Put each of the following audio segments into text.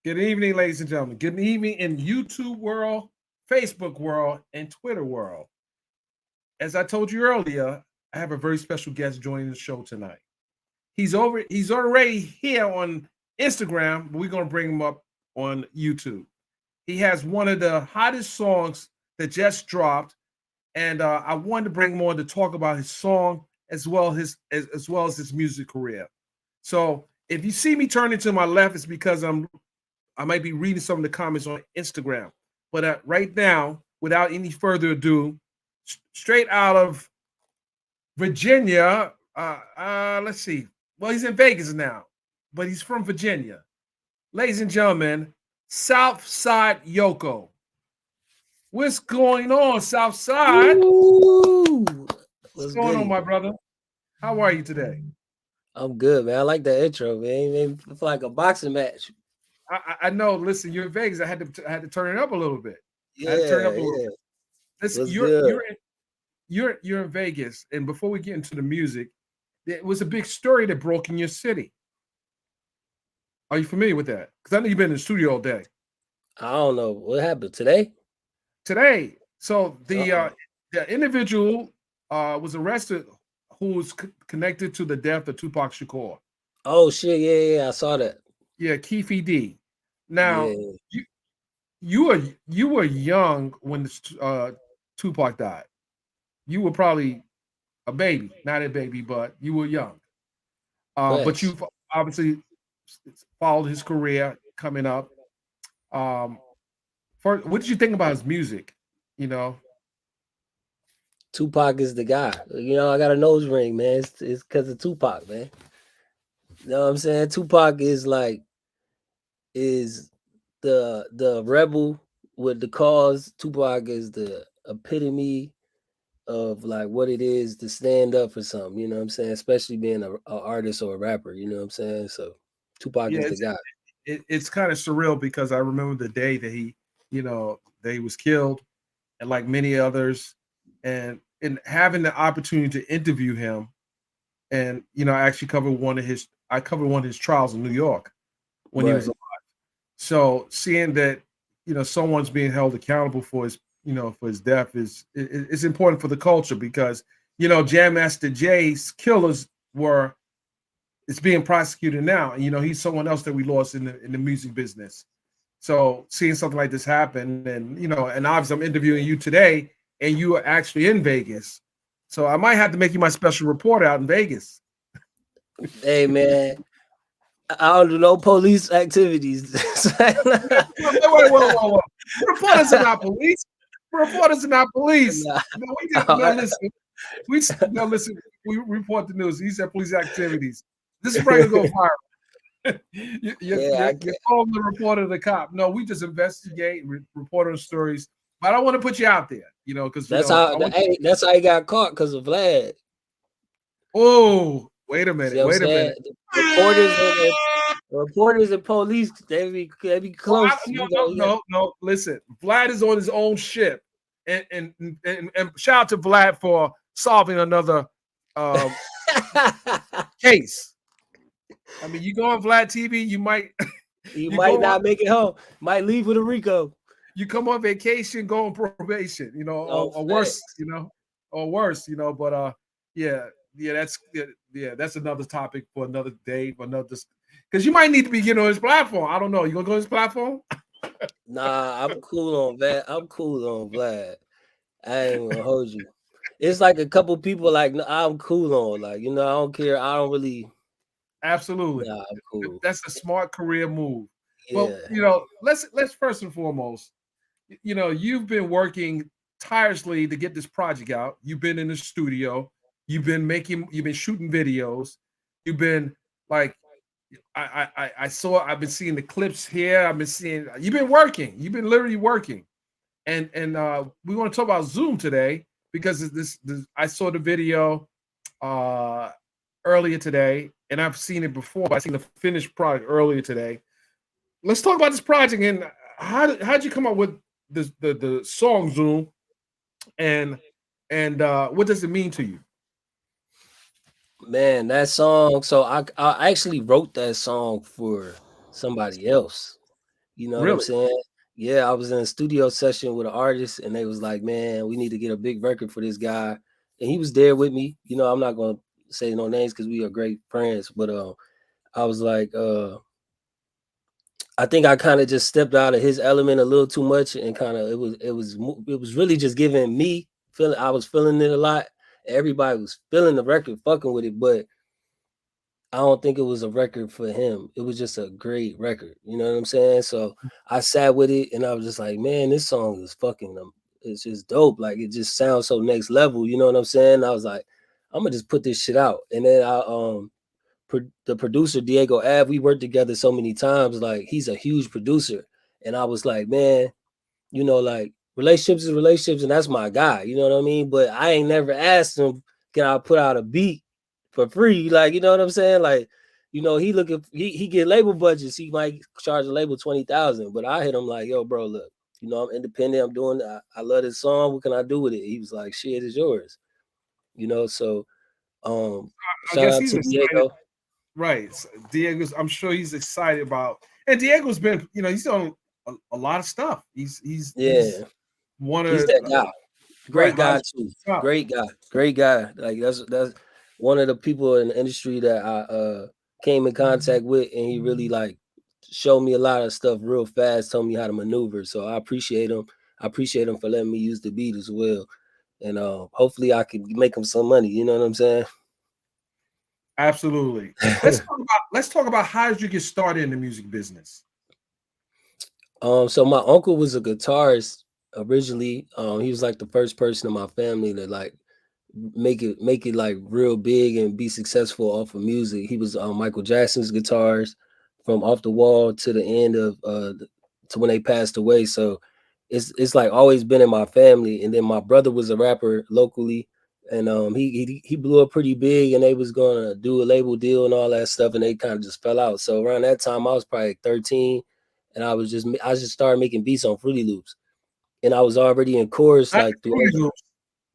Good evening, ladies and gentlemen. Good evening in YouTube world, Facebook world, and Twitter world. As I told you earlier, I have a very special guest joining the show tonight. He's already here on Instagram, but we're gonna bring him up on YouTube. He has one of the hottest songs that just dropped, and I wanted to bring him on to talk about his song as well as his music career. So if you see me turning to my left, it's because I might be reading some of the comments on Instagram. But right now, without any further ado, straight out of Virginia, let's see. Well, he's in Vegas now, but he's from Virginia. Ladies and gentlemen, Side Yoko. What's going on, Southside? Ooh, What's what's going on, good? my brother? How are you today? I'm good, man. I like that intro, man. It feel like a boxing match. I know. Listen, you're in Vegas. I had to turn it up a little bit. I had to turn it Yeah, up a little yeah. bit. Listen, What's you're good? you're in, you're in Vegas, and before we get into the music, there was a big story that broke in your city. Are you familiar with that? Because I know you've been in the studio all day I don't know what happened today. today. So Uh-oh. the individual was arrested who was connected to the death of Tupac Shakur. Oh shit, yeah, I saw that. Yeah, Keefe D. Now Yeah, you you were young when Tupac died. You were probably a baby, not a baby, but you were young. But facts. you've obviously followed his career coming up. Um, what did you think about his music? You know, Tupac is the guy. I got a nose ring, man. It's because of Tupac, man. You know what I'm saying? Tupac is the rebel with the cause. Tupac is the epitome of like what it is to stand up for something, you know what I'm saying? Especially being a artist or a rapper, you know what I'm saying? So Tupac yeah, is the guy. it's kind of surreal because I remember the day that that he was killed, and like many others, and having the opportunity to interview him, and I actually covered one of his trials in New York when he was Right. alive. So seeing that someone's being held accountable for his death is important for the culture because Jam Master Jay's killers were it's being prosecuted now, and he's someone else that we lost in the music business. So seeing something like this happen, and obviously I'm interviewing you today, and you are actually in Vegas, so I might have to make you my special reporter out in Vegas. Hey man, I don't do no police activities. Wait. Reporters are not police. Reporters are not police. Nah, No, we did. No, listen. We no listen. We report the news. He said police activities. This is probably gonna go viral. yeah, I You're can't. calling the reporter the cop. No, we just investigate, report on stories. But I don't want to put you out there, because I want. Hey, that's how he got caught because of Vlad. Oh, wait a See minute. what I'm Wait a saying? minute. The reporters and police, they be Oh, close. no, no, no, no. Listen, Vlad is on his own ship, and shout out to Vlad for solving another um, case. I mean, you go on Vlad TV, you might You you might go on, not make it home. Might leave with a Rico. you come on vacation, go on probation, Oh, or worse, facts. or worse, But yeah, that's another topic for another day, for another. Because you might need to be getting on his platform. I don't know. You gonna go on his platform? Nah, I'm cool on that. I'm cool on Vlad. I ain't gonna hold you. It's like a couple people like I'm cool on. Like, I don't care. I don't really. Absolutely. Nah, I'm cool. That's a smart career move. But Yeah. let's first and foremost, you've been working tirelessly to get this project out. You've been in the studio. You've been shooting videos. You've been like, I've been seeing the clips here. I've been seeing you've been working. You've been literally working. And we want to talk about Zoom today because this I saw the video uh earlier today, and I've seen it before, but I've seen the finished product earlier today. Let's talk about this project and how'd you come up with the song Zoom, and what does it mean to you? Man, that song. So I actually wrote that song for somebody else. You know what I'm Really? saying? Yeah, I was in a studio session with an artist, and they was like, "Man, we need to get a big record for this guy," and he was there with me. You know, I'm not gonna say no names because we are great friends, but I was like, I think I kind of just stepped out of his element a little too much, and kind of it was really just giving me feeling. I was feeling it a lot. Everybody was feeling the record, fucking with it, but I don't think it was a record for him. It was just a great record. You know what I'm saying? So I sat with it, and I was just like, man, this song is fucking it's just dope. Like it just sounds so next level. You know what I'm saying? I was like, I'm gonna just put this shit out, and then the producer Diego Ave, we worked together so many times. Like he's a huge producer, and I was like, man, you know, like relationships is relationships, and that's my guy. You know what I mean? But I ain't never asked him, can I put out a beat for free? Like, you know what I'm saying? Like, you know, he get label budgets. He might charge a label 20,000, but I hit him like, yo, bro, look, you know, I'm independent. I'm doing. I love this song. What can I do with it? He was like, shit, it's yours. You know, so I shout guess out he's to excited. Diego. Right. Diego's, I'm sure he's excited about, and Diego's been, he's done a lot of stuff. He's Yeah, one he's of, that guy. right, Great guy highest too. top. Great guy. Great guy. Like that's one of the people in the industry that I came in contact with, and he really like showed me a lot of stuff real fast, told me how to maneuver. So I appreciate him. I appreciate him for letting me use the beat as well. And hopefully I can make him some money. You know what I'm saying? Absolutely. Let's talk about how did you get started in the music business? So my uncle was a guitarist originally. He was like the first person in my family to like make it like real big and be successful off of music. He was Michael Jackson's guitarist from Off the Wall to the end of to when they passed away. So it's like always been in my family. And then my brother was a rapper locally, and he blew up pretty big, and they was gonna do a label deal and all that stuff, and they kind of just fell out. So around that time, I was probably 13, and I just started making beats on Fruity Loops, and I was already in chorus Not like through. Fruity Loops.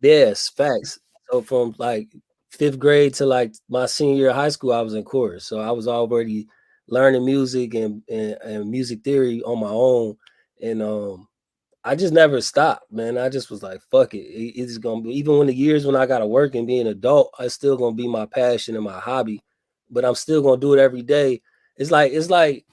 Yes, facts. So from like fifth grade to like my senior year of high school, I was in chorus. So I was already learning music and music theory on my own. And I just never stopped, man. I just was like, fuck it. It's gonna be even when the years when I gotta work and be an adult, it's still gonna be my passion and my hobby. But I'm still gonna do it every day. It's like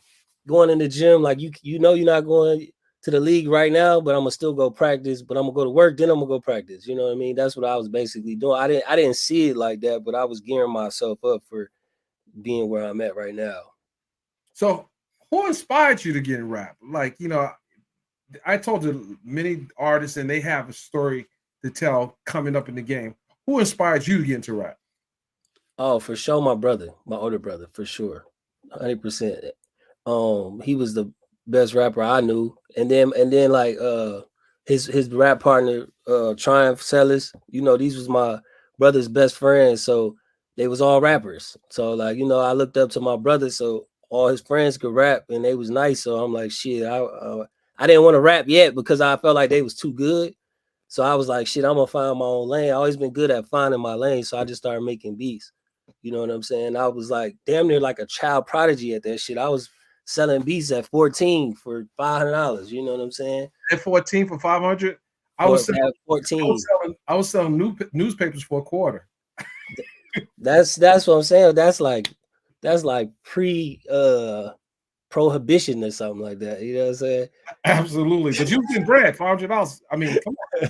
going in the gym, like you know you're not going to the league right now, but I'm gonna still go practice, but I'm gonna go to work, then I'm gonna go practice. You know what I mean? That's what I was basically doing. I didn't see it like that, but I was gearing myself up for being where I'm at right now. So who inspired you to get in rap? Like, I told you many artists and they have a story to tell coming up in the game. Who inspired you to get into rap? Oh, for sure, my brother, my older brother, for sure, 100%. He was the best rapper I knew, and then like his rap partner Triumph Sellers. You know, these was my brother's best friends, so they was all rappers. So like I looked up to my brother, so all his friends could rap, and they was nice. So I'm like, shit, I didn't want to rap yet because I felt like they was too good. So I was like, shit, I'm gonna find my own lane. I always been good at finding my lane, so I just started making beats. You know what I'm saying? I was like damn near like a child prodigy at that shit. I was selling beats at 14 for $500. You know what I'm saying? At 14 for 500. I For was selling, at 14. I was selling newspapers for a quarter. That's what I'm saying. That's like pre prohibition or something like that. You know what I'm saying? Absolutely. But you was getting bread, $500. I mean, come on.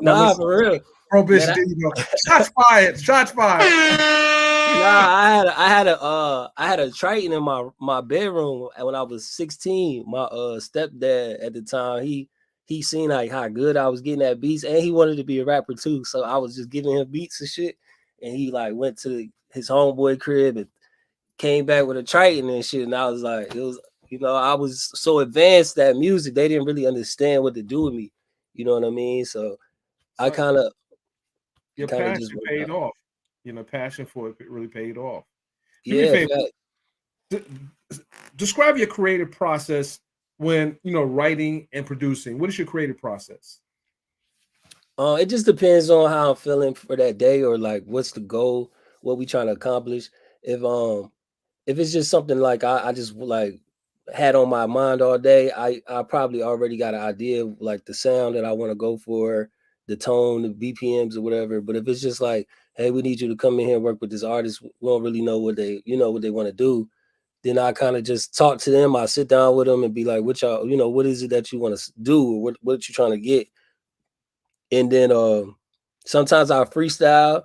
Now Nah, listen, for real. prohibition. Man, There you go. Shots fired. Shots fired. I had a Triton in my bedroom when I was 16. My stepdad at the time, he seen like how good I was getting at beats, and he wanted to be a rapper too. So I was just giving him beats and shit. And he like went to his homeboy crib and came back with a Triton and shit. And I was like, it was I was so advanced at music, they didn't really understand what to do with me. You know what I mean? So I So kind of your kind of just passion worked paid out. off. Passion for it really paid off. Do me a Yeah, favor. fact. d- Describe your creative process when writing and producing. What is your creative process? It just depends on how I'm feeling for that day or like what's the goal, what we trying to accomplish. If um if it's just something like I just like had on my mind all day, I probably already got an idea of like the sound that I want to go for, the tone, the BPMs or whatever. But if it's just like, hey, we need you to come in here and work with this artist, we don't really know what they, what they want to do, then I kind of just talk to them. I sit down with them and be like, what y'all, what is it that you want to do, or what you trying to get? And then sometimes I freestyle.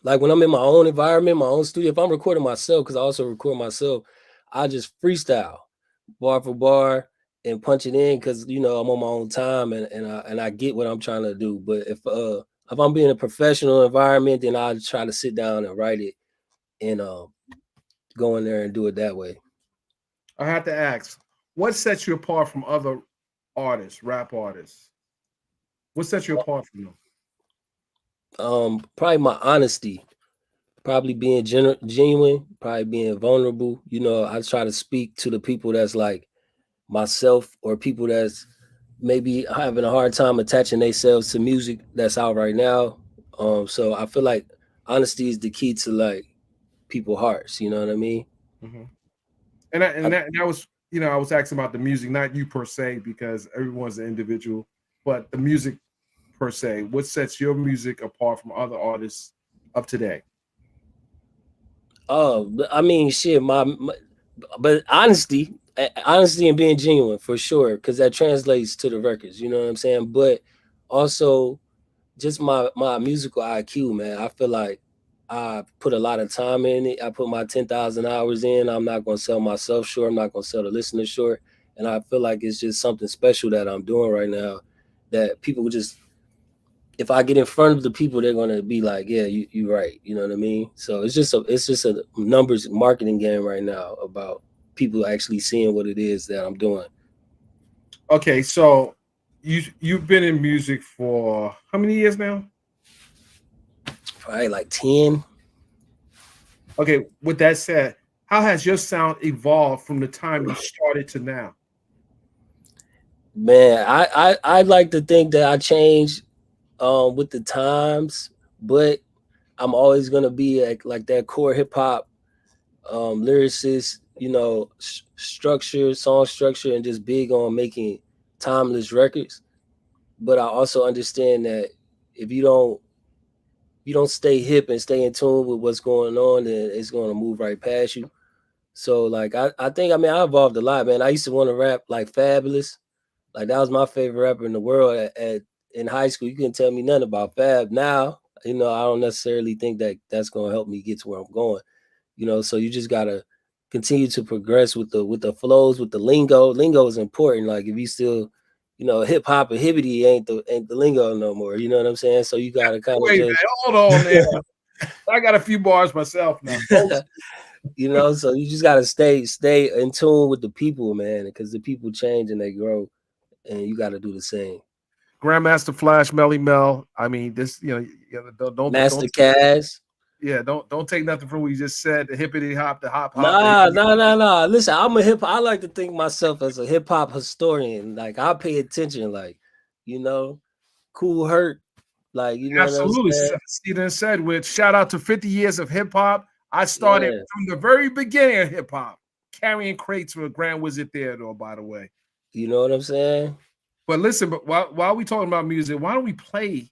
Like when I'm in my own environment, my own studio, if I'm recording myself, because I also record myself, I just freestyle bar for bar and punch it in, because I'm on my own time, and I get what I'm trying to do. But if I'm being a professional environment, then I try to sit down and write it and go in there and do it that way. I have to ask, what sets you apart from other artists, rap artists? What sets you apart from them? Probably my honesty, probably being genuine, probably being vulnerable. I try to speak to the people that's like myself, or people that's maybe having a hard time attaching themselves to music that's out right now. So I feel like honesty is the key to like people hearts. You know what I mean? Mm-hmm. And that was, I was asking about the music, not you per se, because everyone's an individual, but the music per se. What sets your music apart from other artists of today? Oh, I mean, shit. But honesty and being genuine for sure, because that translates to the records. You know what I'm saying? But also just my musical IQ, man. I feel like I put a lot of time in it. I put my 10,000 hours in. I'm not gonna sell myself short. I'm not gonna sell the listener short. And I feel like it's just something special that I'm doing right now, that people just, if I get in front of the people, they're gonna be like, yeah, you right. You know what I mean? So it's just a numbers marketing game right now about people actually seeing what it is that I'm doing. Okay, so you've been in music for how many years now? Probably like 10. Okay, with that said, how has your sound evolved from the time you started to now? Man, I like to think that I changed with the times, but I'm always gonna be like that core hip hop lyricist, structure, song structure, and just big on making timeless records. But I also understand that if you don't stay hip and stay in tune with what's going on, then it's gonna move right past you. So like I think, I mean, I evolved a lot, man. I used to want to rap like Fabulous. Like that was my favorite rapper in the world in high school. You couldn't tell me nothing about Fab. Now, I don't necessarily think that that's gonna help me get to where I'm going. So you just gotta continue to progress with the flows, with the lingo. Lingo is important. Like if you still, hip hop and hibbity ain't the lingo no more. You know what I'm saying? So you gotta kind of Wait, man, just hold on there. I got a few bars myself now. so you just gotta stay in tune with the people, man, because the people change and they grow, and you gotta do the same. Grandmaster Flash, Melly Mel. I mean, this, Master Cash. yeah, don't take nothing from what you just said. The hippity hop, the hop hop. The Nah, hippity. nah, nah, nah. Listen, I like to think myself as a hip hop historian. Like I pay attention, like, you know, Cool Hurt, like, you know what I'm Absolutely. saying? Steven said, with shout out to 50 years of hip hop. I started Yeah. from the very beginning of hip hop, carrying crates for Grand Wizard Theodore, by the way. You know what I'm saying? But listen, but while we talking about music, why don't we play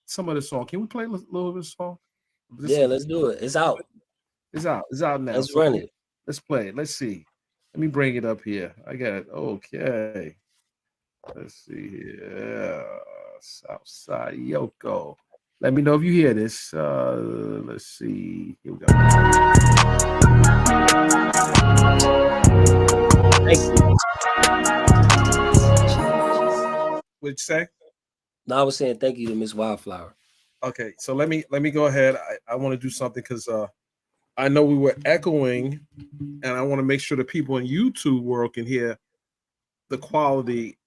some of the song? Can we play a little bit of the song? Yeah, let's do it. It's out. It's out. It's out now. Let's So run it. let's play it. Let's see. Let me bring it up here. I got it. Okay. Let's see here. Side Yoko. Let me know if you hear this. Let's see. Here we go. Thank you. What'd you say? No, I was saying thank you to Miss Wildflower. Okay, so let me go ahead. I want to do something because I know we were echoing, and I want to make sure the people in YouTube world can hear the quality,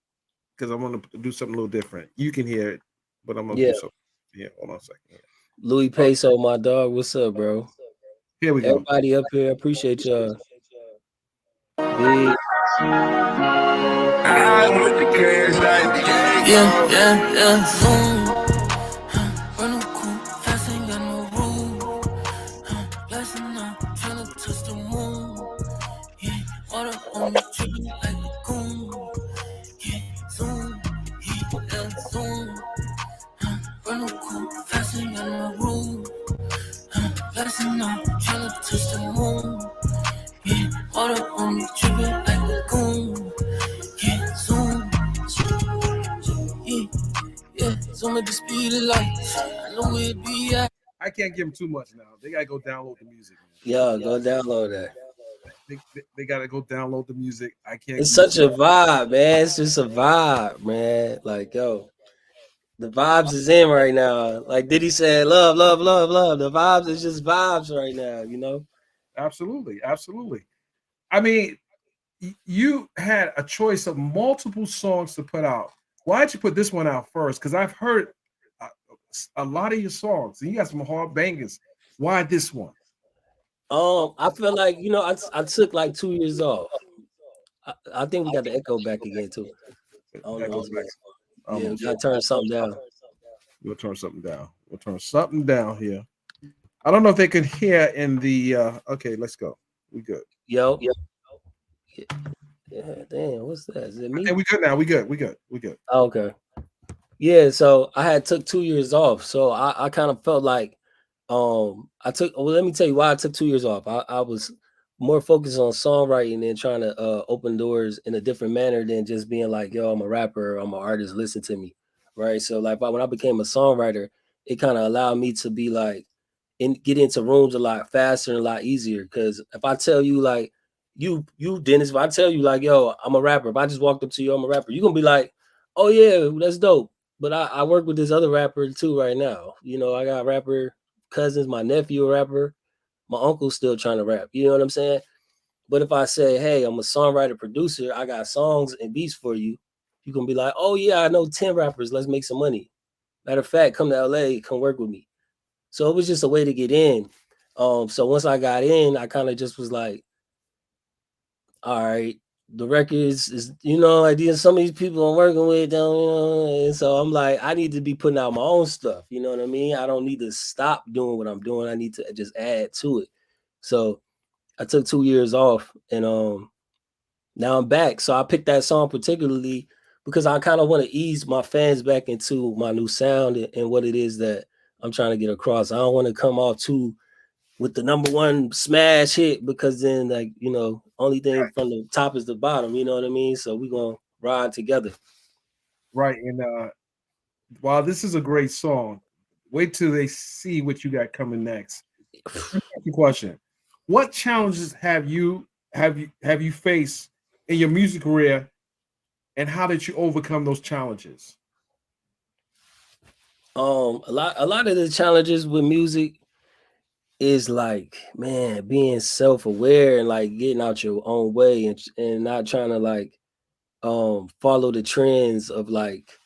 because I want to do something a little different. You can hear it, but I'm gonna Yeah. do something. Yeah, hold on a second. Here. Louis Peso, my dog. What's up, bro? Here we go. Everybody up here, appreciate y'all. Big. Yeah. Zoom. Run cool, fast ain't got no rule. Blasting up, tryna touch the moon. Yeah, water on me, Zoom at the speed of light. I know it'd be at. I can't give them too much now. They gotta go download the music, man. Yo, go download that. They gotta go download the music. I can't It's give you such too a vibe, man. It's just a vibe, man. Like, yo, the vibes is in right now. Like Diddy said, love, love, love, love. The vibes is just vibes right now, you know? absolutely, absolutely. I mean, you had a choice of multiple songs to put out. Why did you put this one out first? Because I've heard a, a lot of your songs, and you got some hard bangers. Why this one? I feel like, you know, I took like 2 years off. I think we got the echo back again too. I don't know That goes what's back going on. Yeah, we almost. gotta turn something down. We'll turn something down. We'll turn something down here. I don't know if they can hear in the. Okay, let's go. We good. Yo, yeah, damn, what's that? Is it I me? think we good now. We good. We good. We good. Oh, okay. Yeah, so I had took 2 years off. So I kind of felt like I took well, let me tell you why I took 2 years off. I was more focused on songwriting and trying to open doors in a different manner than just being like, yo, I'm a rapper, I'm an artist, listen to me. Right. So like when I became a songwriter, it kind of allowed me to be like get into rooms a lot faster and a lot easier. Cause if I tell you like you Dennis, if I tell you like, yo, I'm a rapper, if I just walked up to you, I'm a rapper, you're gonna be like, oh yeah, that's dope. But I work with this other rapper too right now. You know, I got rapper cousins, my nephew a rapper, my uncle's still trying to rap. You know what I'm saying? But if I say, hey, I'm a songwriter, producer, I got songs and beats for you, you can be like, oh yeah, I know 10 rappers, let's make some money. Matter of fact, come to LA, come work with me. So it was just a way to get in. So once I got in, I kind of just was like, all right, the records is, you know, like these some of these people I'm working with, don't, you know, and so I'm like, I need to be putting out my own stuff. You know what I mean? I don't need to stop doing what I'm doing. I need to just add to it. So I took 2 years off, and now I'm back. So I picked that song particularly because I kind of want to ease my fans back into my new sound and what it is that I'm trying to get across. I don't want to come off too with the number one smash hit because then like, you know, only thing from the top is the bottom, you know what I mean? So we're gonna ride together. Right. And while this is a great song, wait till they see what you got coming next. Question: what challenges have you faced in your music career, and how did you overcome those challenges? A lot of the challenges with music is like, man, being self-aware and like getting out your own way and not trying to like follow the trends of like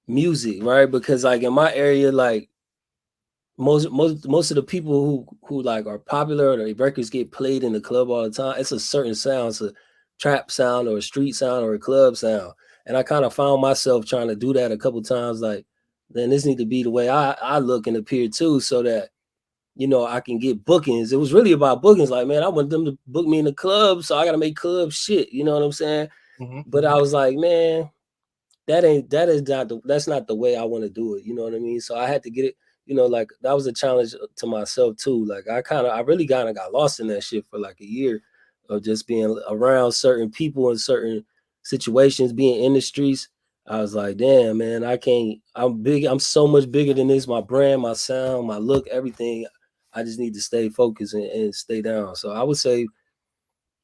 music, right? Because like in my area, like most of the people who like are popular or the records get played in the club all the time, it's a certain sound. It's a trap sound or a street sound or a club sound. And I kind of found myself trying to do that a couple times, like, then this need to be the way I look and appear too, so that you know I can get bookings. It was really about bookings. Like, man, I want them to book me in the club, so I gotta make club shit. You know what I'm saying? But I was like, man, that's not the way I want to do it. You know what I mean? So I had to get it, you know, like that was a challenge to myself too. Like I really kind of got lost in that shit for like a year of just being around certain people in certain situations, being in the streets. I was like, damn, man, I can't, I'm big, I'm so much bigger than this, my brand, my sound, my look, everything. I just need to stay focused and stay down. So I would say,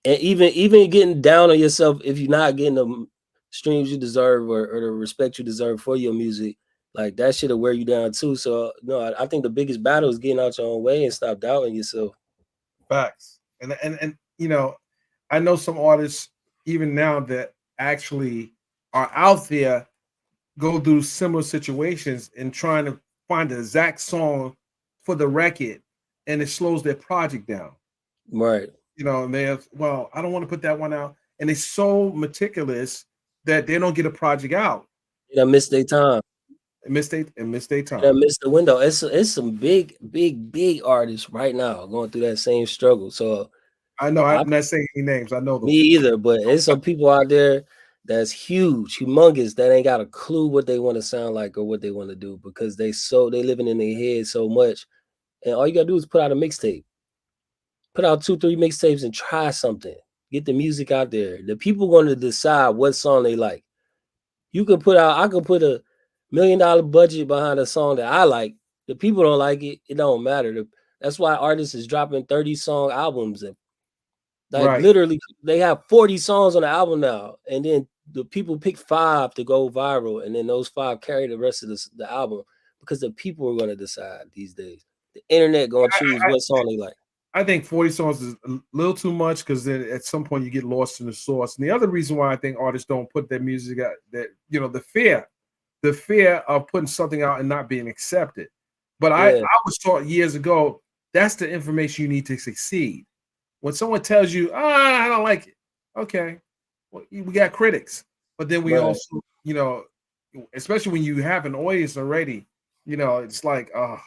and even getting down on yourself if you're not getting the streams you deserve or the respect you deserve for your music, like that shit'll wear you down too. So no, I think the biggest battle is getting out your own way and stop doubting yourself. Facts. And I know some artists even now that actually are out there go through similar situations and trying to find the exact song for the record, and it slows their project down. Right. And they have, well, I don't want to put that one out, and they're so meticulous that they don't get a project out. You done missed their time. Miss their You time. done missed the window. It's some big artists right now going through that same struggle. So I know I I'm not saying any names. I know them. me either, but it's some people out there that's huge, humongous, that ain't got a clue what they want to sound like or what they want to do because they living in their head so much. And all you gotta do is put out a mixtape. Put out 2, 3 mixtapes and try something. Get the music out there. The people going to decide what song they like. You can put out, I could put $1 million budget behind a song that I like. The people don't like it. It don't matter. That's why artists is dropping 30-song albums and like Right. literally they have 40 songs on the album now, and then the people pick 5 to go viral, and then those 5 carry the rest of the album because the people are going to decide these days. The internet going to choose what song they like. I think 40 songs is a little too much because then at some point you get lost in the source. And the other reason why I think artists don't put their music out, that the fear of putting something out and not being accepted. But I Yeah, was taught years ago that's the information you need to succeed. When someone tells you, I don't like it, okay, well, we got critics, but then we right, also, especially when you have an audience already, it's like, I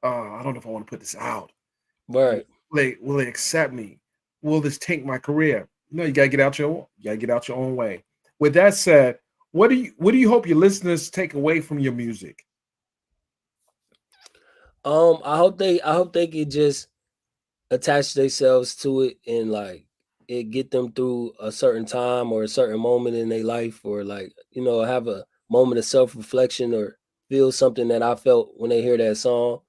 don't know if I want to put this out. right. Will they accept me? Will this tank my career? No, you gotta get out your own way. With that said, what do you hope your listeners take away from your music? I hope they could just attach themselves to it and like it get them through a certain time or a certain moment in their life, or like have a moment of self-reflection or feel something that I felt when they hear that song,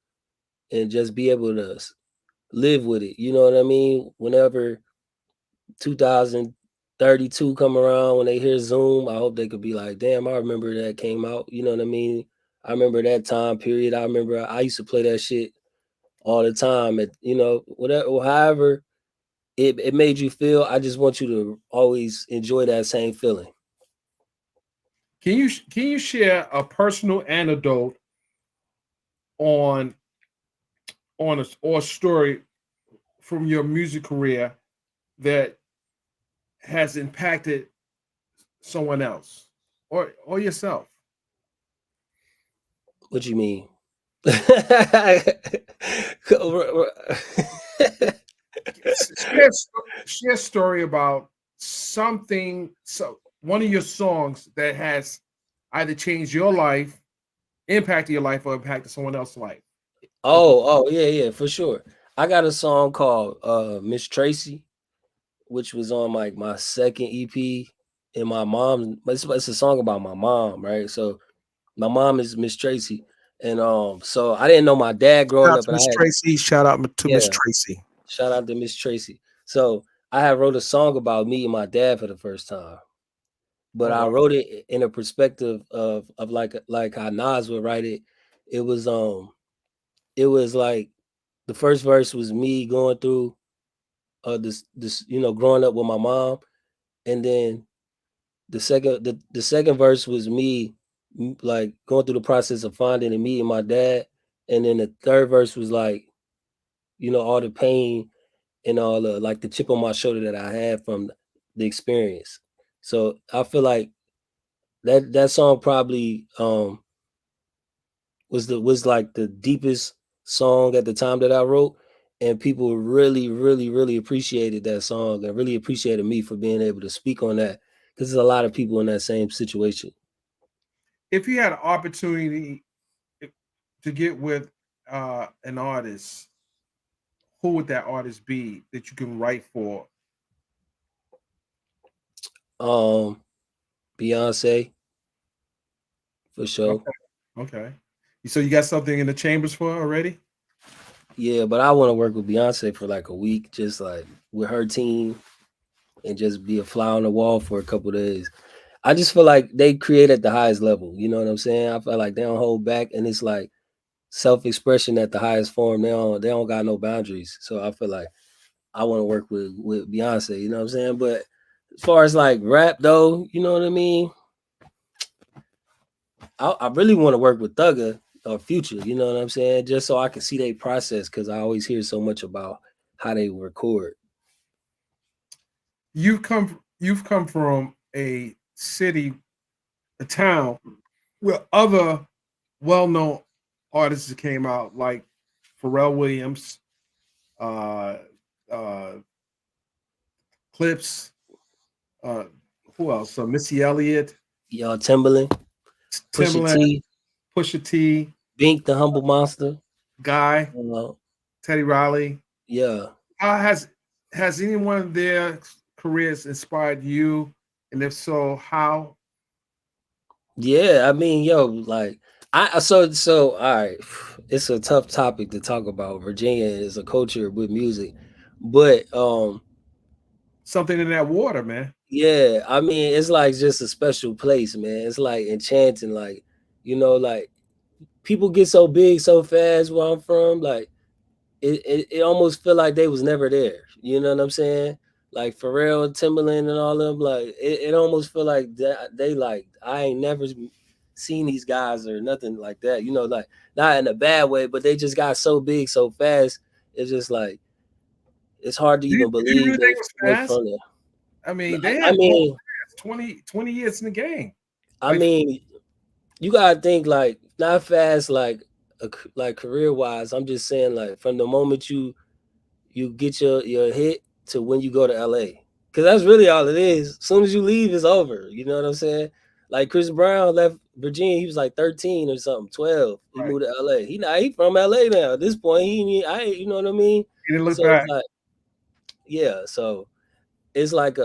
and just be able to live with it. You know what I mean? Whenever 2032 come around, when they hear Zoom, I hope they could be like, damn, I remember that came out. You know what I mean? I remember that time period. I remember I used to play that shit all the time. At whatever, or however it made you feel. I just want you to always enjoy that same feeling. Can you share a personal anecdote on or story from your music career that has impacted someone else or yourself? What you mean? Share a story about something, one of your songs that has either changed your life, impacted your life, or impacted someone else's life. Oh, yeah, for sure. I got a song called Miss Tracy, which was on like my second EP. And my mom, it's a song about my mom, right? So my mom is Miss Tracy. And so I didn't know my dad Shout growing out up, to and I Miss had, Tracy. Shout out to Miss yeah, Tracy. shout out to Miss Tracy. So I had wrote a song about meeting my dad for the first time, but Oh I wow. wrote it in a perspective of like how Nas would write it. It was it was like the first verse was me going through this growing up with my mom, and then the second verse was me like going through the process of finding and meeting my dad, and then the third verse was like all the pain and all the like the chip on my shoulder that I had from the experience. So I feel like that song probably was like the deepest song at the time that I wrote, and people really, really, really appreciated that song and really appreciated me for being able to speak on that, because there's a lot of people in that same situation. If you had an opportunity to get with an artist, who would that artist be that you can write for? Um, Beyonce for sure. Okay. Okay. So you got something in the chambers for her already? Yeah, but I want to work with Beyonce for like a week, just like with her team, and just be a fly on the wall for a couple days. I just feel like they create at the highest level. You know what I'm saying? I feel like they don't hold back, and it's like self-expression at the highest form. They don't got no boundaries. So I feel like I want to work with Beyonce. You know what I'm saying? But as far as like rap though, you know what I mean? I really want to work with Thugger or Future. You know what I'm saying? Just so I can see their process, because I always hear so much about how they record. You've come from a city, a town where other well-known artists came out like Pharrell Williams, uh, uh, Clips, uh, who else? Missy Elliott, Y'all Timberland, Pusha Timbaland, T, Pusha T, Bink the Humble Monster. Guy, Uh, Teddy Riley. yeah. How has any one of their careers inspired you? And if so, how? Yeah, I mean, yo, like so all right. It's a tough topic to talk about. Virginia is a culture with music. But Something in that water, man. yeah, I mean, it's like just a special place, man. It's like enchanting, like, like people get so big so fast where I'm from, like it almost feel like they was never there. You know what I'm saying? Like Pharrell, Timberland, and all them. Like it almost feel like that they like I ain't never seen these guys or nothing like that. Like not in a bad way, but they just got so big so fast. It's just like it's hard to even Do you believe really they think it was went fast? from there. I mean, they I had grown mean, fast, 20 years in the game. I Like mean, you gotta think like not fast like like career wise. I'm just saying like from the moment you get your hit to when you go to LA. Cause that's really all it is. As soon as you leave, it's over. You know what I'm saying? Like Chris Brown left Virginia, he was like 13 or something, 12. He right. moved to LA. He from LA now. At this point, you know what I mean? He didn't look So it's back. like, yeah, so it's like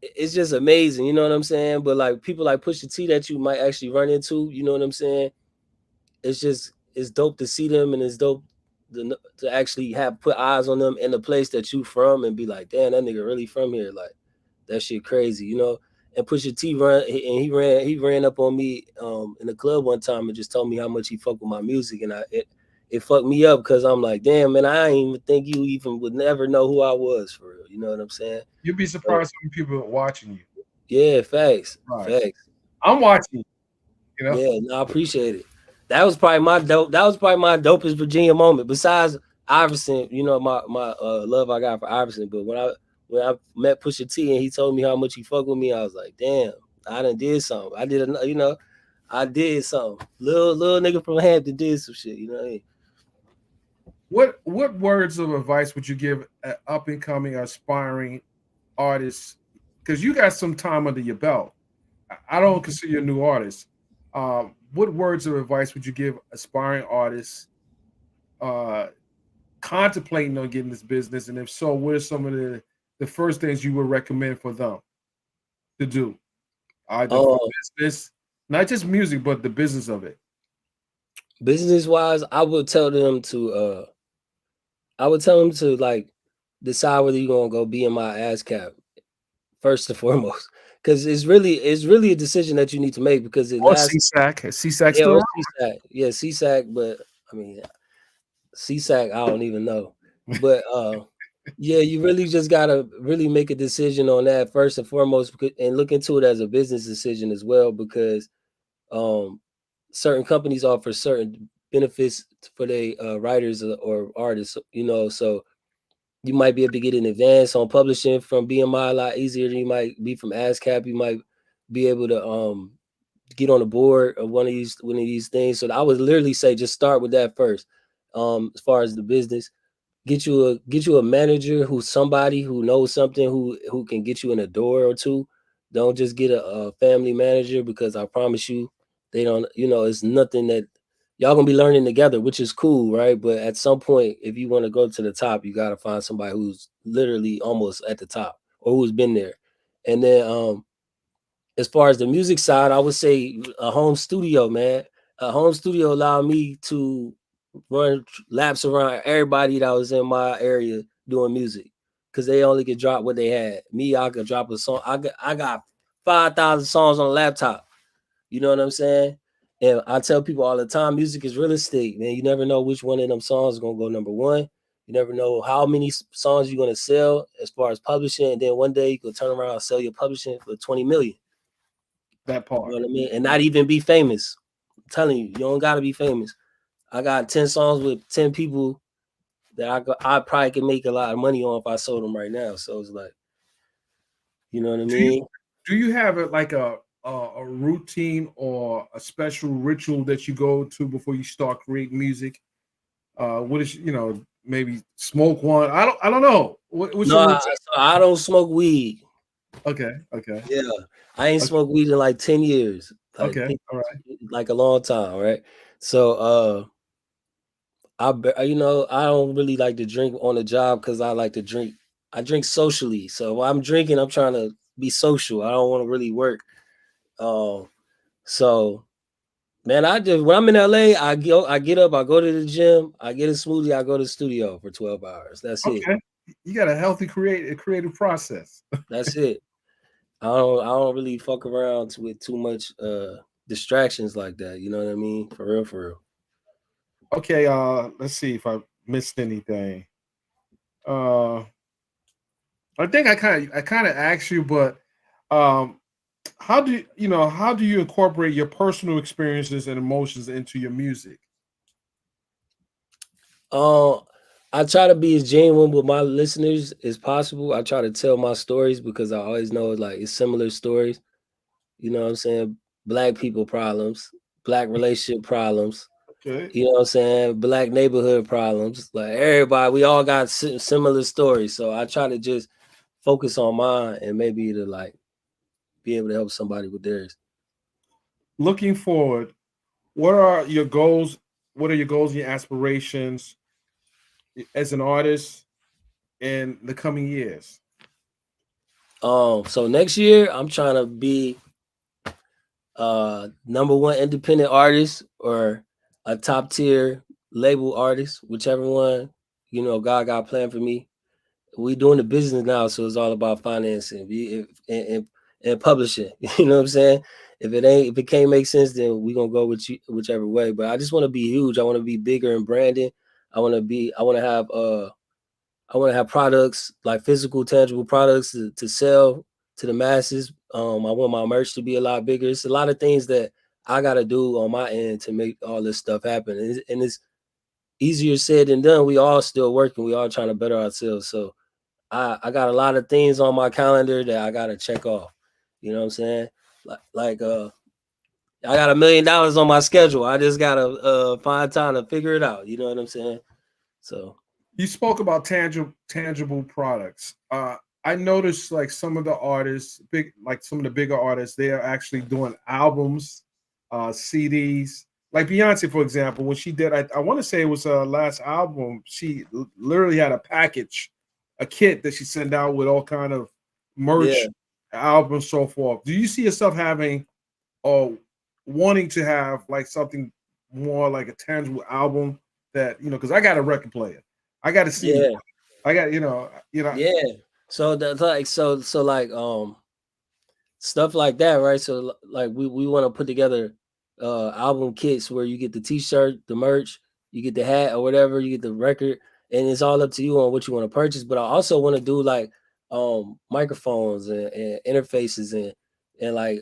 it's just amazing, you know what I'm saying? But like people like Pusha T that you might actually run into, you know what I'm saying? It's dope to see them, and it's dope to actually have put eyes on them in the place that you from and be like, damn, that nigga really from here. Like that shit crazy, you know. And Pusha T he ran up on me in the club one time and just told me how much he fucked with my music, and it fucked me up because I'm like, damn man, I ain't even think you even would never know who I was for real. You know what I'm saying? You'd be So surprised how many people are watching you. yeah, facts, Right. facts. I'm watching you, you know. Yeah, no, I appreciate it. That was probably my dopest Virginia moment. Besides Iverson, my love I got for Iverson. But when I met Pusha T and he told me how much he fucked with me, I was like, damn, I done did something. I did something. Little nigga from Hampton did some shit. You know what I mean? What words of advice would you give an up and coming aspiring artist? Because you got some time under your belt. I don't consider you a new artist. What words of advice would you give aspiring artists uh, contemplating on getting this business? And if so, what are some of the first things you would recommend for them to do, either for Um, business, not just music, but the business of it? business wise, I would tell them to like decide whether you're gonna go be in my ass cap first and foremost, because it's really a decision that you need to make because it Or lasts. CSAC. Is CSAC Yeah, still or around? CSAC. Yeah, CSAC, but I mean CSAC, I don't even know. But yeah, you really just gotta really make a decision on that first and foremost and look into it as a business decision as well because um certain companies offer certain benefits for their writers or artists, so you might be able to get an advance on publishing from BMI a lot easier than you might be from ASCAP. You might be able to get on the board of one of these things. So I would literally say just start with that first. As far as the business, get you a manager who's somebody who knows something who can get you in a door or two. Don't just get a family manager because I promise you they don't. It's nothing that y'all gonna be learning together, which is cool, right? But at some point, if you want to go to the top, you gotta find somebody who's literally almost at the top or who's been there. And then as far as the music side, I would say a home studio, man. A home studio allowed me to run laps around everybody that was in my area doing music because they only could drop what they had. Me, I could drop a song. I got 5,000 songs on a laptop. You know what I'm saying? And I tell people all the time, music is real estate, man. You never know which one of them songs is gonna go number one. You never know how many songs you're gonna sell as far as publishing, and then one day you could turn around and sell your publishing for 20 million. That You know part. what I mean? And not even be famous. I'm telling you, you don't gotta be famous. I got 10 songs with 10 people that I probably could make a lot of money on if I sold them right now. So it's like, you know what I Do you mean? do you have like a routine or a special ritual that you go to before you start creating music? What is maybe smoke one? I don't know. What's No, your I, routine? so I don't smoke weed. Okay, okay, Yeah, I ain't okay, smoked weed in like 10 years, okay. All right. like a long time, right? So I don't really like to drink on the job because I like to drink. I drink socially. So while I'm drinking, I'm trying to be social. I don't want to really work. Um, So man, I just when I'm in LA, I get up, I go to the gym, I get a smoothie, I go to the studio for 12 hours. That's it. Okay, you got a healthy creative process. That's it. I don't really fuck around with too much distractions like that. You know what I mean? For real, for real. Okay, let's see if I missed anything. Uh, I think I kind of asked you, but um, how do you incorporate your personal experiences and emotions into your music? Uh, I try to be as genuine with my listeners as possible. I try to tell my stories because I always know like it's similar stories. You know what I'm saying? Black people problems, black relationship problems. Okay. You know what I'm saying? Black neighborhood problems. Like everybody, we all got similar stories. So I try to just focus on mine and maybe to like be able to help somebody with theirs. Looking forward, what are your goals? What are your goals and your aspirations as an artist in the coming years? So next year I'm trying to be number one independent artist or a top tier label artist, whichever one, God got planned for me. We doing the business now, so it's all about financing and publishing. You know what I'm saying? If it can't make sense, then we gonna go with you whichever way. But I just want to be huge. I want to be bigger in branding. I want to have products like physical, tangible products to sell to the masses. I want my merch to be a lot bigger. It's a lot of things that I got to do on my end to make all this stuff happen, and it's easier said than done. We all still working. We all trying to better ourselves. So I got a lot of things on my calendar that I gotta check off. You know what I'm saying? Like I got $1 million on my schedule. I just gotta find time to figure it out. You know what I'm saying? So You spoke about tangible products. I noticed like some of the artists, like some of the bigger artists, they are actually doing albums, CDs. Like Beyonce, for example, when she did, I want to say it was her last album. She literally had a package, a kit that she sent out with all kind of yeah, merch, albums, so forth. Do you see yourself having or wanting to have like something more like a tangible album that because I got a record player, I got a CD, yeah, I got you know. yeah. So that's like so like stuff like that, right? So like we want to put together album kits where you get the t-shirt, the merch, you get the hat or whatever, you get the record, and it's all up to you on what you want to purchase. But I also want to do like microphones and interfaces and like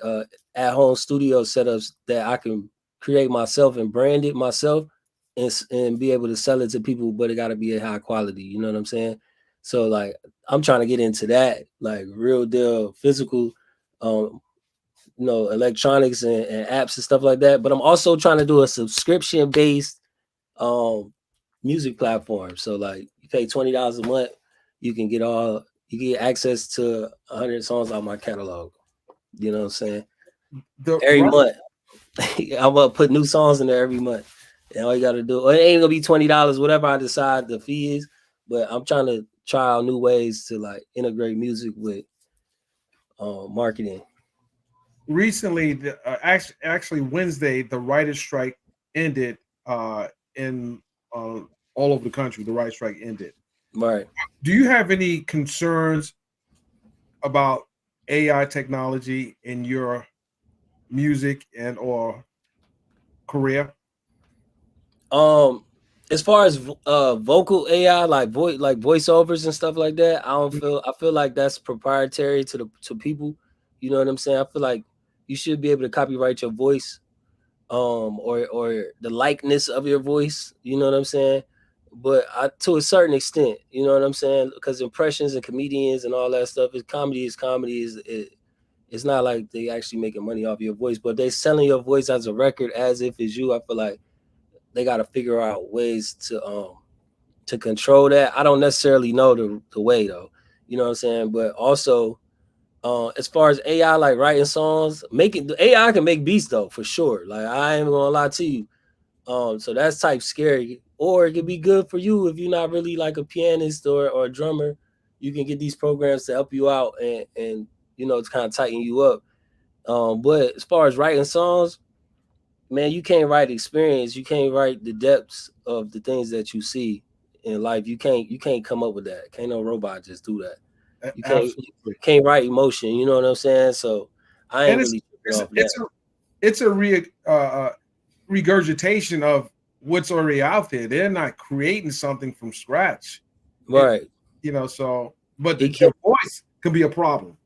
at home studio setups that I can create myself and brand it myself and be able to sell it to people, but it got to be a high quality. You know what I'm saying? So like I'm trying to get into that, like real deal physical um, electronics and apps and stuff like that. But I'm also trying to do a subscription based um music platform. So like you pay $20 a month, you can get access to 100 songs out my catalog. You know what I'm saying? The Every right month. I'm gonna put new songs in there every month. And all you gotta do, it ain't gonna be $20, whatever I decide the fee is, but I'm trying to try out new ways to like integrate music with marketing. recently, actually Wednesday, the writer's strike ended in all over the country. The writer's strike ended. Right. Do you have any concerns about AI technology in your music and or career? Um, as far as vocal AI, like voiceovers and stuff like that, I feel like that's proprietary to people. You know what I'm saying? I feel like you should be able to copyright your voice, or the likeness of your voice. You know what I'm saying? But to a certain extent, you know what I'm saying? Because impressions and comedians and all that stuff is comedy it's not like they actually making money off your voice, but they selling your voice as a record as if it's you. I feel like they got to figure out ways to control that. I don't necessarily know the way though. You know what I'm saying? But also, as far as AI like writing songs, making the AI can make beats though for sure. Like I ain't gonna lie to you. So that's type scary. Or it could be good for you if you're not really like a pianist or a drummer. You can get these programs to help you out and it's kind of tighten you up. But as far as writing songs, man, you can't write experience. You can't write the depths of the things that you see in life. You can't come up with that. Can't no robot just do that. You Absolutely. can't write emotion. You know what I'm saying? So I And ain't it's really tripping it's off that. it's a it's a regurgitation of what's already out there. They're not creating something from scratch. It, Right. so but It can their voice can be a problem.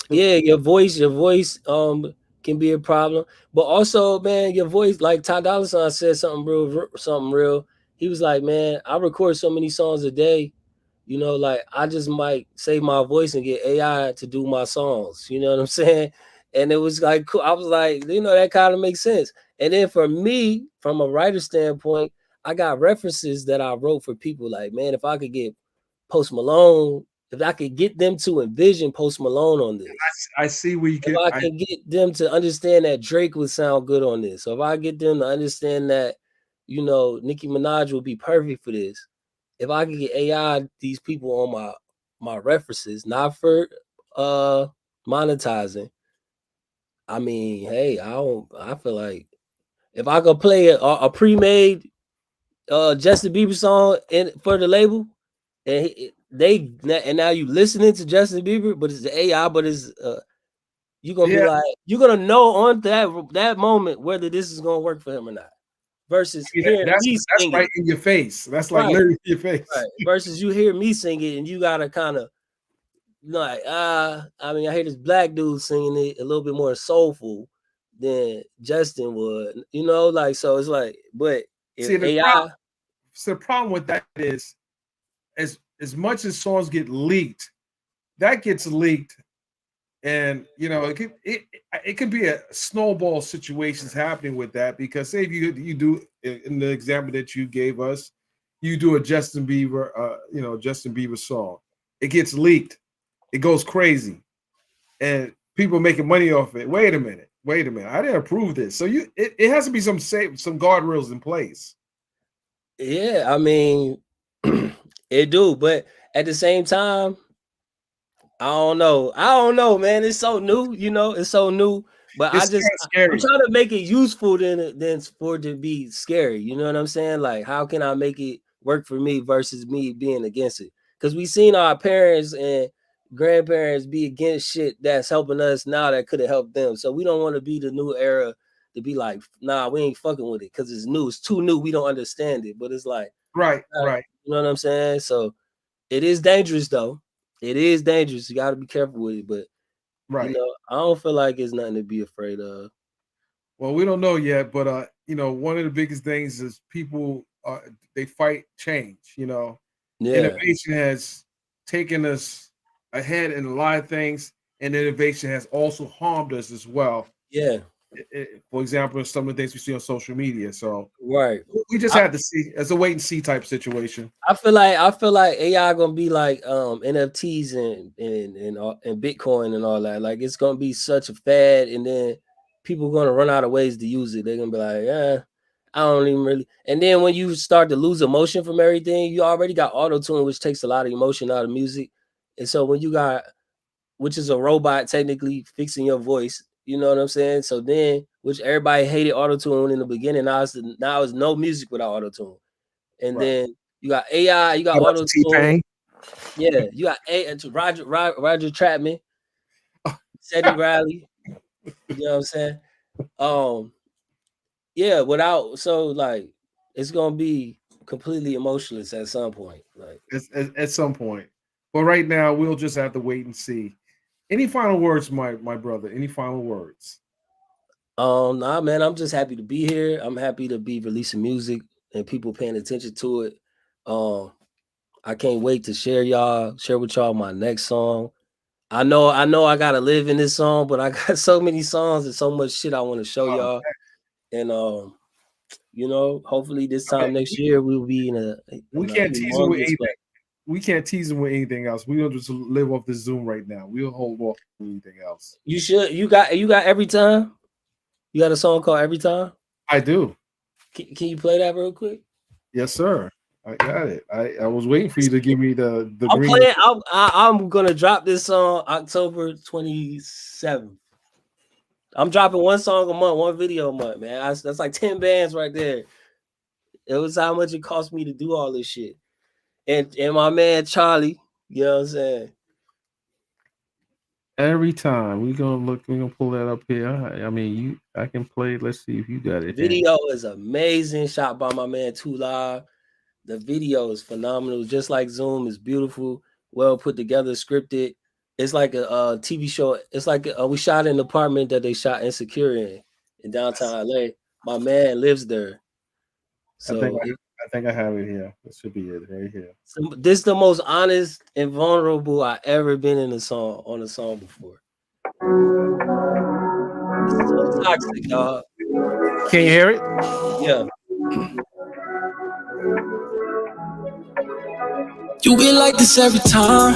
Yeah, your voice can be a problem. But also, man, your voice, like Ty Dolla $ign said something real. He was like, man, I record so many songs a day, like I just might save my voice and get AI to do my songs. You know what I'm saying? And it was like cool. I was like, that kind of makes sense. And then for me, from a writer standpoint, I got references that I wrote for people. Like, man, if I could get Post Malone, if I could get them to envision Post Malone on this, I see where you if get. I can get them to understand that Drake would sound good on this, so if I get them to understand that, Nicki Minaj would be perfect for this, if I could get AI these people on my references, not for monetizing. I mean, hey, I feel like if I could play a pre-made Justin Bieber song for the label, and now you listening to Justin Bieber, but it's the AI, but it's you're gonna be Yeah, like, you're gonna know on that moment whether this is gonna work for him or not. Versus hearing that's me that's sing it, right in your face. That's like right, literally in your right. face. Versus you hear me sing it, and you gotta kind of like, I mean, I hear this black dude singing it a little bit more soulful than Justin would, like, so it's like, but if See, AI, the problem with that is, as much as songs get leaked, that gets leaked, and it could be a snowball situations happening with that, because say if you do in the example that you gave us, you do a Justin Bieber song, it gets leaked, it goes crazy, and people making money off it. Wait a minute, I didn't approve this. So it has to be some guardrails in place. yeah, I mean, it do, but at the same time, I don't know. I don't know, man. It's so new, it's so new. But It's kind of I'm scary. trying to make it useful than for it to be scary. You know what I'm saying? Like, how can I make it work for me versus me being against it? Because we seen our parents and grandparents be against shit that's helping us now that could have helped them. So we don't want to be the new era to be like, nah, we ain't fucking with it because it's new. It's too new. We don't understand it. But it's like, Right, right, you know what I'm saying? So it is dangerous though. It is dangerous. You got to be careful with it. But right. I don't feel like it's nothing to be afraid of. Well, we don't know yet, but one of the biggest things is people they fight change. Yeah, Innovation has taken us ahead in a lot of things, and innovation has also harmed us as well. yeah, For example, some of the things we see on social media. So right. we just I, had to see, as a wait and see type situation. I feel like AI gonna be like NFTs and Bitcoin and all that. Like it's gonna be such a fad, and then people gonna run out of ways to use it. They're gonna be like, yeah, I don't even really. And then when you start to lose emotion from everything, you already got auto tune, which takes a lot of emotion out of music. And so when you got, which is a robot technically fixing your voice. You know what I'm saying? So then, which everybody hated auto tune in the beginning. Now it's no music without auto tune. And Right. then you got AI, you got Shout out auto to T tune. Pain. Yeah, you got Roger Trapman, Teddy Riley. You know what I'm saying? Um, yeah, like it's gonna be completely emotionless at some point. Like, At some point. But right now, we'll just have to wait and see. Any final words, my brother? Any final words? nah, man, I'm just happy to be here. I'm happy to be releasing music and people paying attention to it. Um, I can't wait to share with y'all my next song. I know I gotta live in this song, but I got so many songs and so much shit I want to show Oh, y'all. And hopefully this I mean, time next year we'll be in a we in a can't tease them with humongous anything. way. We can't tease them with anything else. We'll just live off the Zoom right now. We'll hold off anything else. You should. You got Every Time. You got a song called Every Time. I do. Can you play that real quick? Yes, sir. I got it. I was waiting for you to give me the I'm green. playing. I'm gonna drop this song October 27th. I'm dropping one song a month, one video a month, man. That's like 10 bands right there. It was how much it cost me to do all this shit. And my man Charlie, you know what I'm saying? Every time we're gonna pull that up here. I mean, I can play. Let's see if you got it. Video is amazing, shot by my man Too Live. The video is phenomenal, just like Zoom. Is beautiful, well put together, scripted. It's like a TV show. It's like we shot in an apartment that they shot Insecure in downtown LA. My man lives there, so I think I have it here. This should be it right here. this is the most honest and vulnerable I ever been in a song before. It's so toxic, dog. Can you hear it? Yeah. You be like this every time,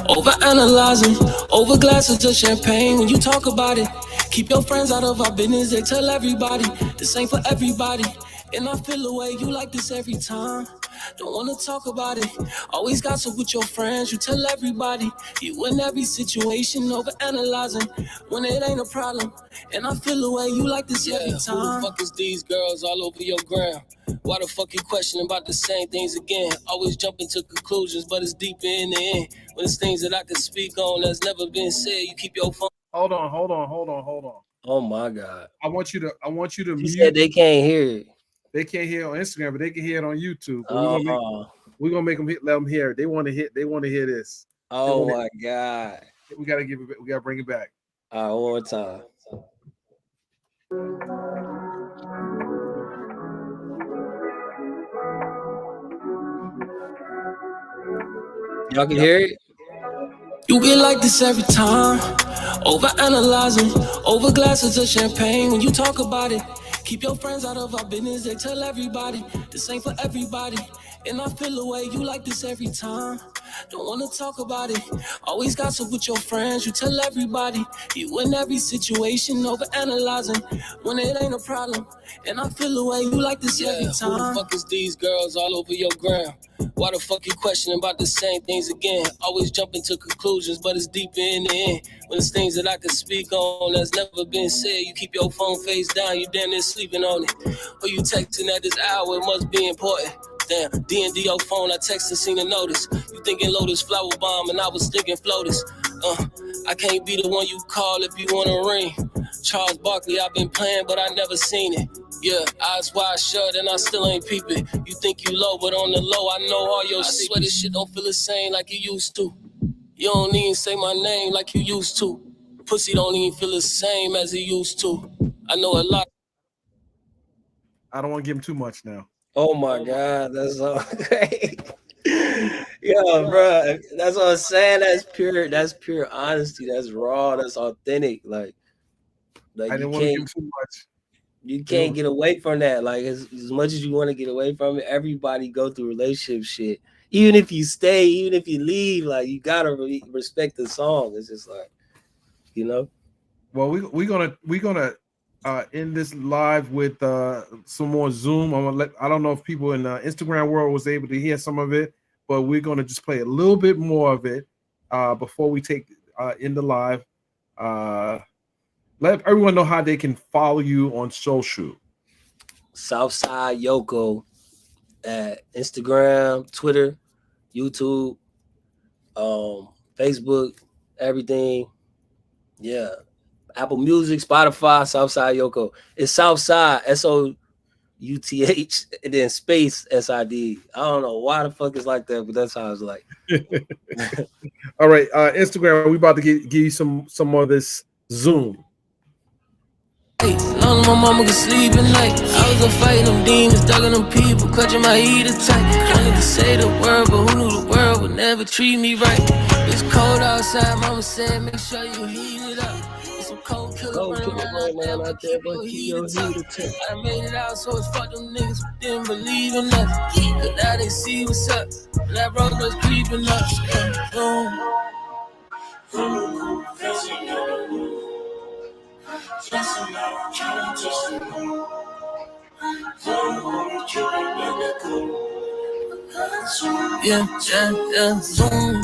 over analyzing, over glasses of champagne. When you talk about it, keep your friends out of our business. They tell everybody this ain't for everybody, and I feel the way you like this every time. Don't wanna talk about it. Always gossip with your friends. You tell everybody you in every situation, over analyzing when it ain't a problem. And I feel the way you like this every time. Who the fuck is these girls all over your ground? Why the fuck you questioning about the same things again? Always jumping to conclusions, but it's deeper in the end. When it's things that I can speak on that's never been said, you keep your phone. Hold on. Oh my God. I want you to He mute. said they can't hear it. They can't hear it on Instagram, but they can hear it on YouTube. We're gonna make them let them hear it. They want to hear this. Oh my God. We gotta give it. We gotta bring it back. All right, one more time. Y'all can hear it? You get like this every time, over analyzing, over glasses of champagne. When you talk about it, keep your friends out of our business. They tell everybody this ain't for everybody, and I feel the way you like this every time. Don't wanna talk about it. Always gossip with your friends. You tell everybody you in every situation, over analyzing when it ain't a problem. And I feel the way you like this every time. Who the fuck is these girls all over your ground? Why the fuck you questioning about the same things again? Always jumping to conclusions, but it's deeper in the end. When it's things that I can speak on that's never been said, you keep your phone face down, you damn near sleeping on it. Or you texting at this hour, it must be important. Damn, D&D your phone, I texted, seen a notice. You thinking Lotus flower bomb, and I was thinking Flotus. I can't be the one you call if you want a ring. Charles Barkley, I've been playing, but I never seen it. Yeah, eyes wide shut, and I still ain't peeping. You think you low, but on the low, I know all your shit. I swear this shit don't feel the same like you used to. You don't even say my name like you used to. Pussy don't even feel the same as it used to. I know a lot. I don't want to give him too much now. Oh my God, that's so great. Yeah, bro, that's what I'm saying. That's pure honesty. That's raw. That's authentic. Like I didn't want to give him too much. You can't get away from that. Like as much as you want to get away from it, everybody go through relationship shit. Even if you stay, even if you leave, like you gotta respect the song. It's just like, you know. Well, we're gonna end this live with some more Zoom. I don't know if people in the Instagram world was able to hear some of it, but we're gonna just play a little bit more of it before we take in the live. Let everyone know how they can follow you on social. Side Yoko at Instagram, Twitter, YouTube, Facebook, everything. Yeah. Apple Music, Spotify, Southside Yoko. It's Southside, SOUTH, and then space SID. I don't know why the fuck it's like that, but that's how it's like. All right, Instagram, we about to give you some more of this Zoom. Long as my mama could sleep at night. I was a fighting them demons, ducking them people, clutching my heat tight. Wanted to say the word, but who knew the world would never treat me right? It's cold outside, mama said, make sure you heat it up. It's some cold killer running around out there, but keep your heat tight. I made it out, so it's fuck them niggas who didn't believe in us. But now they see what's up, and that road was creeping up. Boom. Yeah, zoom.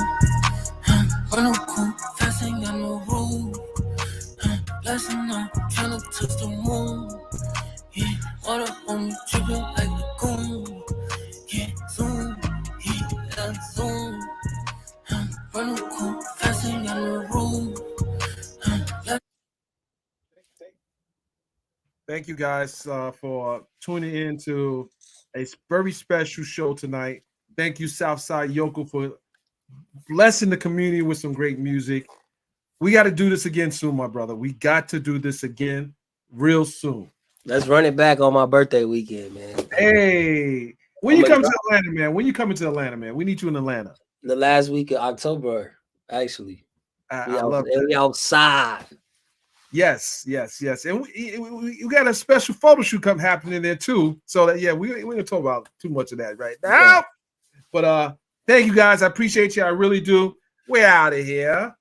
Run cool, fast ain't got no rule. Blessing on touch the moon. Yeah, water on me dripping like lagoon. Yeah, zoom, yeah, zoom. Running cool, fast in the room. Thank you guys for tuning in to a very special show tonight. Thank you, Southside Yoko, for blessing the community with some great music. We got to do this again soon, my brother. We got to do this again real soon. Let's run it back on my birthday weekend, man. Hey, when you come to Atlanta, man. When you coming to Atlanta, man? We need you in Atlanta. The last week of October, actually. I love that. We outside. Yes. And we got a special photo shoot happening there too. So that we ain't gonna talk about too much of that right now. Okay. But thank you guys. I appreciate you. I really do. We're out of here.